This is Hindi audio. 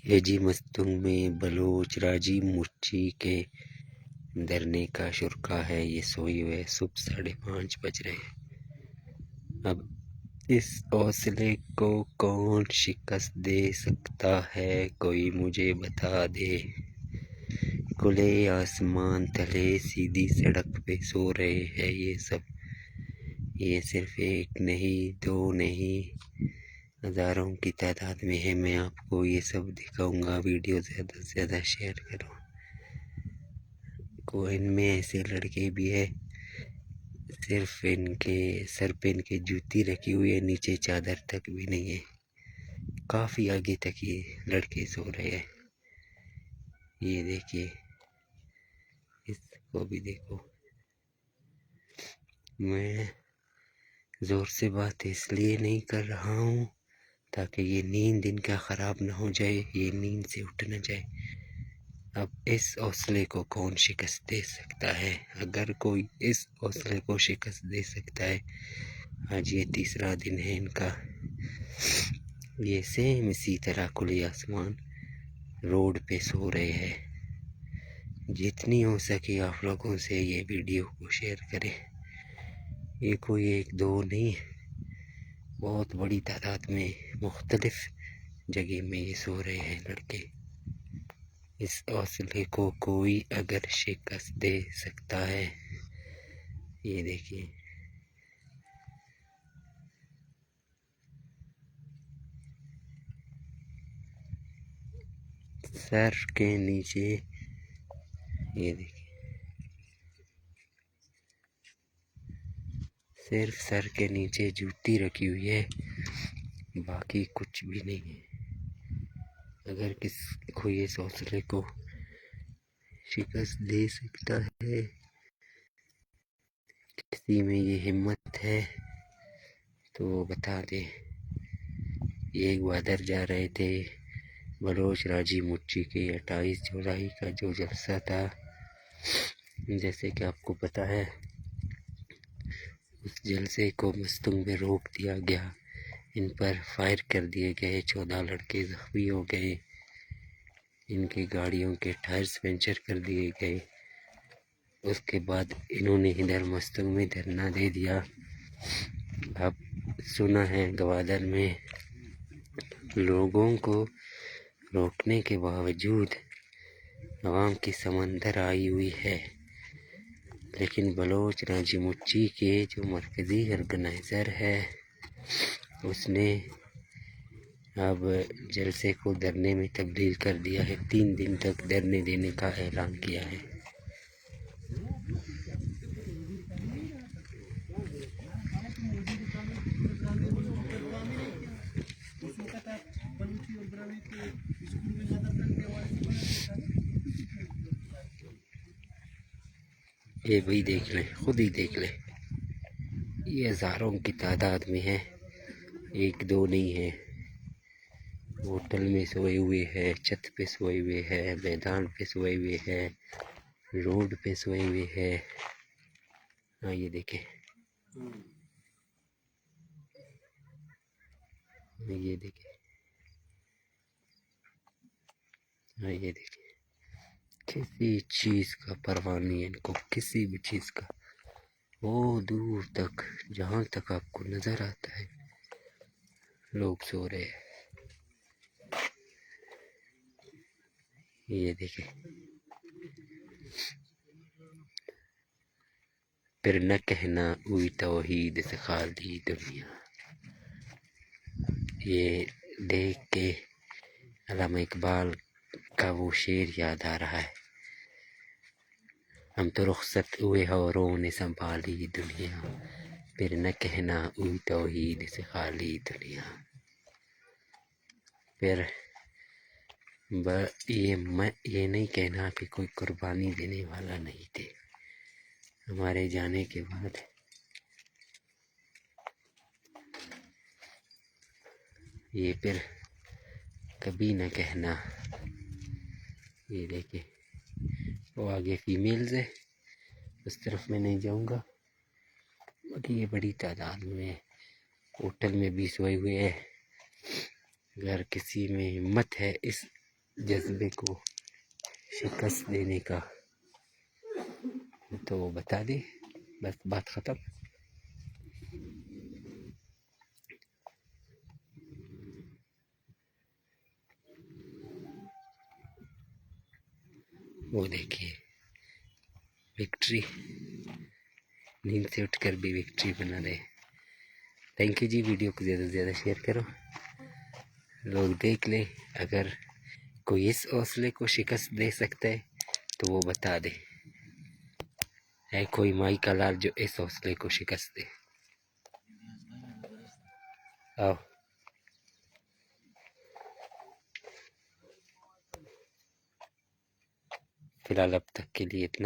ये जी मस्तूंग में बलोच राजी मुर्ची के डरने का शुरका है। ये सोए हुए सुबह 5:30 बज रहे हैं। अब इस हौसले को कौन शिकस्त दे सकता है, कोई मुझे बता दे। खुले आसमान तले सीधी सड़क पे सो रहे हैं ये सब। ये सिर्फ एक नहीं, दो नहीं, हज़ारों की तादाद में है। मैं आपको ये सब दिखाऊंगा। वीडियो ज़्यादा से ज़्यादा शेयर करो। को इनमें ऐसे लड़के भी है, सिर्फ इनके सर पे इनके जूती रखी हुई है, नीचे चादर तक भी नहीं है। काफ़ी आगे तक ये लड़के सो रहे हैं। ये देखिए, इसको भी देखो। मैं ज़ोर से बात इसलिए नहीं कर रहा हूँ ताकि ये नींद इनका ख़राब ना हो जाए, ये नींद से उठ ना जाए। अब इस हौसले को कौन शिकस्त दे सकता है? अगर कोई इस हौसले को शिकस्त दे सकता है, आज ये तीसरा दिन है इनका। ये सेम इसी तरह खुले आसमान रोड पे सो रहे हैं। जितनी हो सके आप लोगों से ये वीडियो को शेयर करें। ये कोई एक दो नहीं, बहुत बड़ी तादाद में मुख्तलिफ जगह में ये सो रहे हैं लड़के। इस हौसले को कोई अगर शिकस्त दे सकता है, ये देखिए। सर के नीचे, ये देखिए, सिर्फ सर के नीचे जूती रखी हुई है, बाकी कुछ भी नहीं है। अगर किसी को ये हौसले को शिकस्त दे सकता है, किसी में ये हिम्मत है तो बता दे। ये ग्वादर जा रहे थे, बलोच राजी मुर्ची के 28 जुलाई का जो जलसा था, जैसे कि आपको पता है, उस जलसे को मस्तूंग में रोक दिया गया। इन पर फायर कर दिए गए, 14 लड़के जख्मी हो गए, इनकी गाड़ियों के टायर्स पंचर कर दिए गए। उसके बाद इन्होंने इधर मस्तूंग में धरना दे दिया। अब सुना है ग्वादर में लोगों को रोकने के बावजूद आवाम की समंदर आई हुई है, लेकिन बलोच राजी मुर्ची के जो मरकज़ी ऑर्गेनाइज़र है, उसने अब जलसे को धरने में तब्दील कर दिया है। 3 दिन तक धरने देने का ऐलान किया है। ये भी देख लें, खुद ही देख लें। ये हज़ारों की तादाद में है, एक दो नहीं है। होटल में सोए हुए हैं, छत पे सोए हुए हैं, मैदान पे सोए हुए हैं, रोड पे सोए हुए हैं। हाँ, ये देखें, ये देखें, हाँ ये देखें। किसी चीज़ का परवाह नहीं है इनको, किसी भी चीज़ का। वो दूर तक, जहाँ तक आपको नज़र आता है, लोग सो रहे हैं। ये देखें, फिर न कहना हुई तौहीद से खाली दुनिया। ये देख के अल्लामा इकबाल का वो शेर याद आ रहा है, हम तो रुखसत हुए औरों ने संभाली दुनिया, फिर न कहना हुई तौहीद से खाली दुनिया। फिर ये नहीं कहना कि कोई कुर्बानी देने वाला नहीं थे। हमारे जाने के बाद ये फिर कभी न कहना। ये देखिए, वो आगे फीमेल्स है, उस तरफ मैं नहीं जाऊंगा। बाकी ये बड़ी तादाद में होटल में भी सोए हुए हैं। अगर किसी में हिम्मत है इस जज्बे को शिकस्त देने का, तो वो बता दे, बस बात ख़त्म। वो देखिए विक्ट्री, नींद से उठकर भी विक्ट्री बना रहे। Thank you ji. वीडियो को ज़्यादा से ज़्यादा शेयर करो, लोग देख लें। अगर कोई इस हौसले को शिकस्त दे सकता है तो वो बता दे, है कोई माई का लाल जो इस हौसले को शिकस्त दे। आओ, फिलहाल अब तक के लिए इतना।